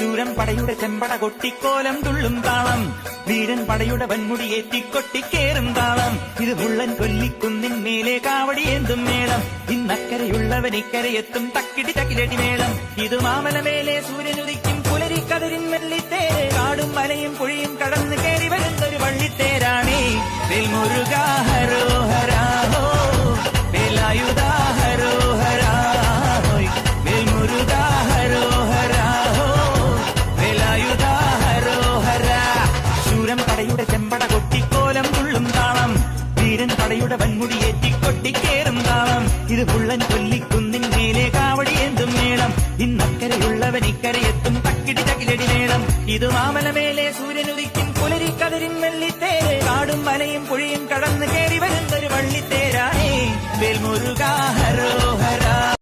ശൂരൻ പടയുടെ ചെമ്പട കൊട്ടിക്കോലം തുള്ളും താളം, വീരൻ പടയുടെ വൻമുടിയേറ്റിക്കൊട്ടിക്കേറും താളം. ഇത് മുള്ളൻ കൊല്ലിക്കുന്നിൻ മേലെ കാവടിയേന്തും മേളം, ഇന്നക്കരയുള്ളവൻ ഇക്കരയെത്തും തക്കിടി തകിലടി മേളം. ഇത് മാമലമേലെ സൂര്യനുദിക്കും പുലരിക്കതിരിൻ വെള്ളിത്തേര്, കാടും മലയും പുഴയും കടന്നു കയറി വരുന്നൊരു വള്ളിത്തേരാണേ. വേൽമുരുകാ ഹരോഹരാ ഹോ, വേലായുധാ ഹരോഹരാ ഹോയ്, വേൽമുരുകാ ഹരോഹരാ ഹോ, വേലായുധാ ഹരോഹരാ. ശൂരൻ പടയുടെ ചെമ്പട കൊട്ടിക്കോലം തുള്ളും താളം, വീരൻ പടയുടെ വൻമുടിയേറ്റിക്കൊട്ടിക്കേറും താളം. ഇത് പുള്ളൻ കൊല്ലിക്കുന്നിൻ മേലെ കാവടിയേന്തും മേളം, ഇന്നക്കരയുള്ളവൻ ഇക്കരയെത്തും തക്കിടി തകിലടി മേളം. ഇത് മാമലമേലെ സൂര്യനുദിക്കും പുലരിക്കതിരിൻ വെള്ളിത്തേര്, കാടും മലയും പുഴയും കടന്നു കയറി വരുന്നൊരു വള്ളിത്തേരാണേ. വേൽമുരുകാ ഹരോഹരാ